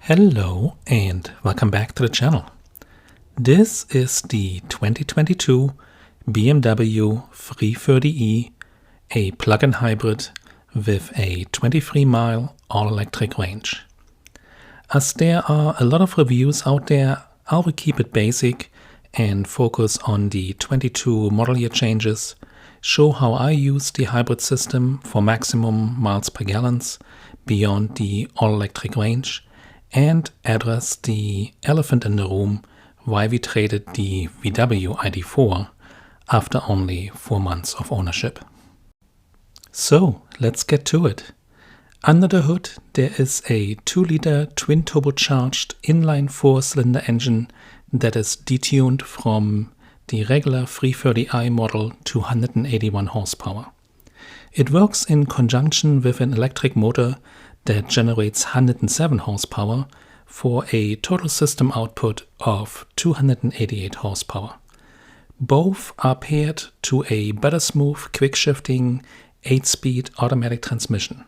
Hello and welcome back to the channel. This is the 2022 BMW 330e, a plug-in hybrid with a 23-mile all-electric range. As there are a lot of reviews out there, I will keep it basic and focus on the 22 model year changes, show how I use the hybrid system for maximum miles per gallon beyond the all-electric range, and address the elephant in the room, why we traded the VW ID4 after only 4 months of ownership. So let's get to it. Under the hood there is a 2-liter twin turbocharged inline 4-cylinder engine that is detuned from the regular 330i model to 181 horsepower. It works in conjunction with an electric motor that generates 107 horsepower for a total system output of 288 horsepower. Both are paired to a better smooth, quick-shifting 8-speed automatic transmission.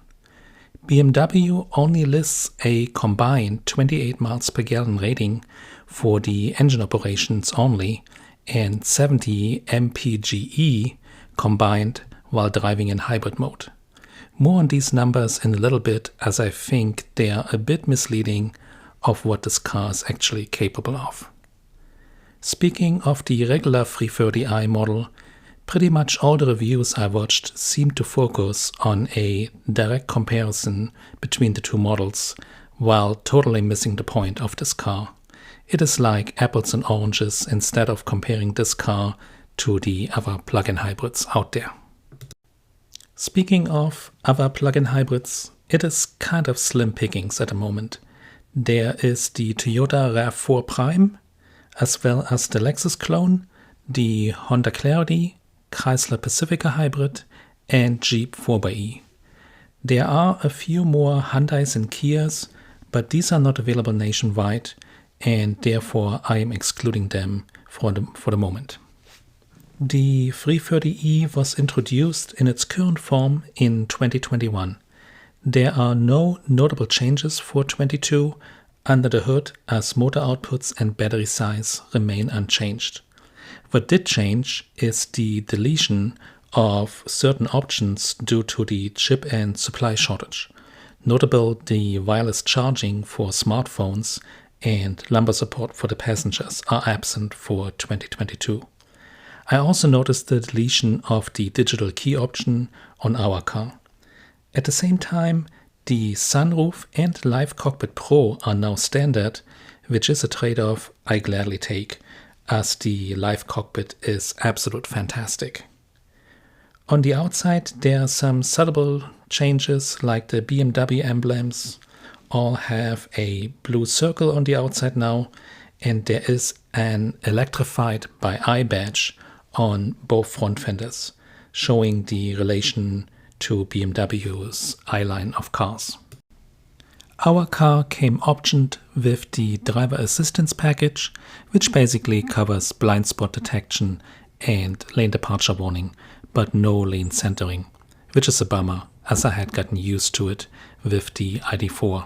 BMW only lists a combined 28 miles per gallon rating for the engine operations only and 70 mpge combined while driving in hybrid mode. More on these numbers in a little bit, as I think they are a bit misleading of what this car is actually capable of. Speaking of the regular 330i model, pretty much all the reviews I watched seem to focus on a direct comparison between the two models, while totally missing the point of this car. It is like apples and oranges instead of comparing this car to the other plug-in hybrids out there. Speaking of other plug-in hybrids, it is kind of slim pickings at the moment. There is the Toyota RAV4 Prime, as well as the Lexus clone, the Honda Clarity, Chrysler Pacifica hybrid, and Jeep 4xe. There are a few more Hyundais and Kias, but these are not available nationwide, and therefore I am excluding them for the moment. The 330e was introduced in its current form in 2021. There are no notable changes for 22 under the hood, as motor outputs and battery size remain unchanged. What did change is the deletion of certain options due to the chip and supply shortage. Notable the wireless charging for smartphones and lumbar support for the passengers are absent for 2022. I also noticed the deletion of the digital key option on our car. At the same time, the sunroof and Live Cockpit Pro are now standard, which is a trade-off I gladly take, as the Live Cockpit is absolute fantastic. On the outside there are some subtle changes, like the BMW emblems all have a blue circle on the outside now, and there is an electrified by eye badge on both front fenders, showing the relation to BMW's I-line of cars. Our car came optioned with the driver assistance package, which basically covers blind spot detection and lane departure warning, but no lane centering, which is a bummer, as I had gotten used to it with the ID4.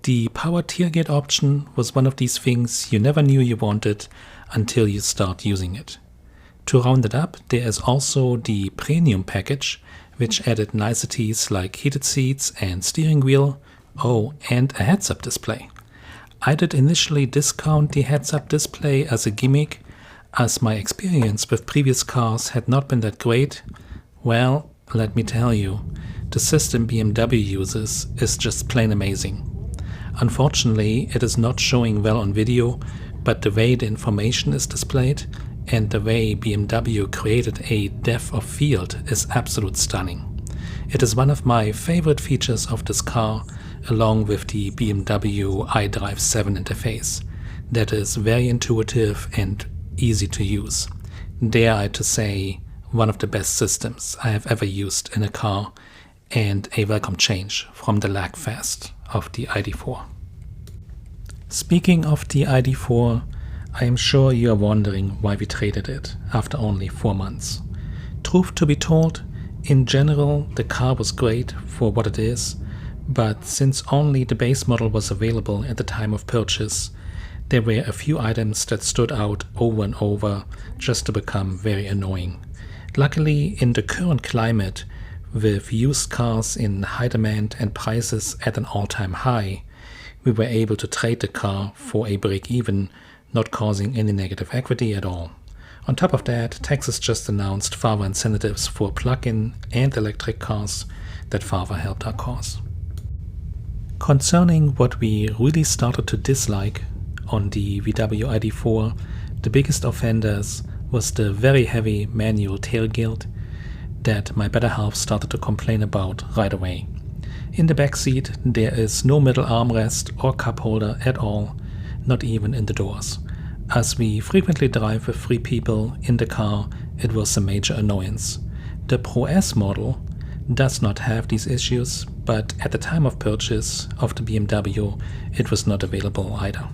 The power tailgate option was one of these things you never knew you wanted until you start using it. To round it up, there is also the premium package, which added niceties like heated seats and steering wheel, and a heads-up display. I did initially discount the heads-up display as a gimmick, as my experience with previous cars had not been that great. Well, let me tell you, the system BMW uses is just plain amazing. Unfortunately, it is not showing well on video, but the way the information is displayed and the way BMW created a depth of field is absolute stunning. It is one of my favorite features of this car, along with the BMW iDrive 7 interface. That is very intuitive and easy to use. Dare I to say, one of the best systems I have ever used in a car, and a welcome change from the lag-fast of the ID4. Speaking of the ID4, I am sure you are wondering why we traded it after only 4 months. Truth to be told, in general the car was great for what it is, but since only the base model was available at the time of purchase, there were a few items that stood out over and over just to become very annoying. Luckily, in the current climate, with used cars in high demand and prices at an all-time high, we were able to trade the car for a break-even, not causing any negative equity at all. On top of that, Texas just announced further incentives for plug-in and electric cars that further helped our cause. Concerning what we really started to dislike on the VW ID4, the biggest offenders was the very heavy manual tailgate that my better half started to complain about right away. In the back seat, there is no middle armrest or cup holder at all, not even in the doors. As we frequently drive with 3 people in the car, it was a major annoyance. The Pro S model does not have these issues, but at the time of purchase of the BMW, it was not available either.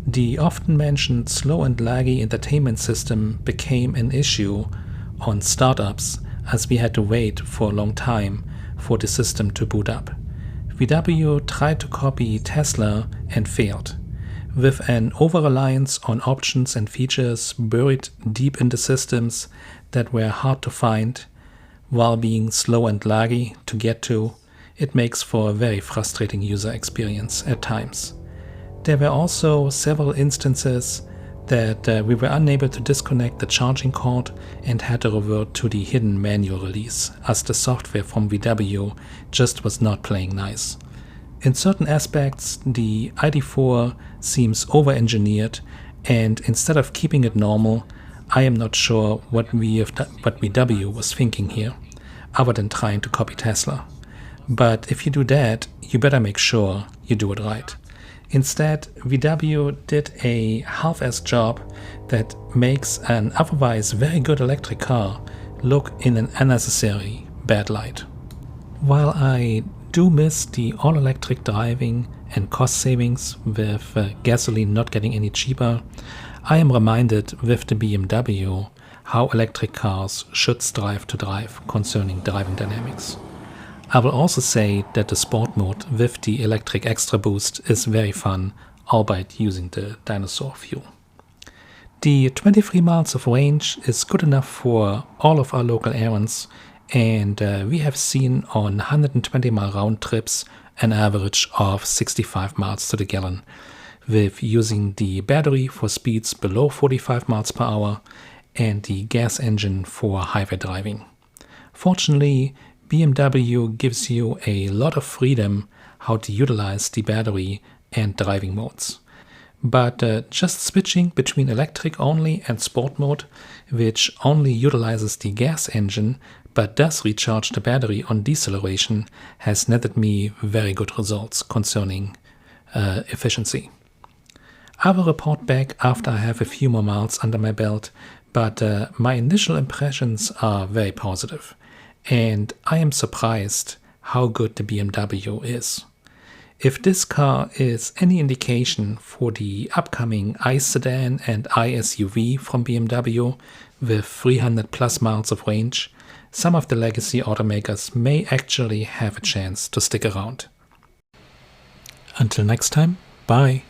The often mentioned slow and laggy entertainment system became an issue on startups, as we had to wait for a long time for the system to boot up. VW tried to copy Tesla and failed, with an over-reliance on options and features buried deep in the systems that were hard to find. While being slow and laggy to get to, it makes for a very frustrating user experience at times. There were also several instances that we were unable to disconnect the charging cord and had to revert to the hidden manual release, as the software from VW just was not playing nice. In certain aspects, the ID4 seems over-engineered, and instead of keeping it normal, I am not sure what VW was thinking here, other than trying to copy Tesla. But if you do that, you better make sure you do it right. Instead, VW did a half-assed job that makes an otherwise very good electric car look in an unnecessary bad light. While I do miss the all-electric driving and cost savings with gasoline not getting any cheaper, I am reminded with the BMW how electric cars should strive to drive concerning driving dynamics. I will also say that the sport mode with the electric extra boost is very fun, albeit using the dinosaur fuel. The 23 miles of range is good enough for all of our local errands, and we have seen on 120-mile round trips an average of 65 miles to the gallon, with using the battery for speeds below 45 miles per hour and the gas engine for highway driving. Fortunately, BMW gives you a lot of freedom how to utilize the battery and driving modes. But just switching between electric only and sport mode, which only utilizes the gas engine but does recharge the battery on deceleration, has netted me very good results concerning efficiency. I will report back after I have a few more miles under my belt, but my initial impressions are very positive. And I am surprised how good the BMW is. If this car is any indication for the upcoming ICE sedan and iSUV from BMW with 300 plus miles of range, some of the legacy automakers may actually have a chance to stick around. Until next time, bye.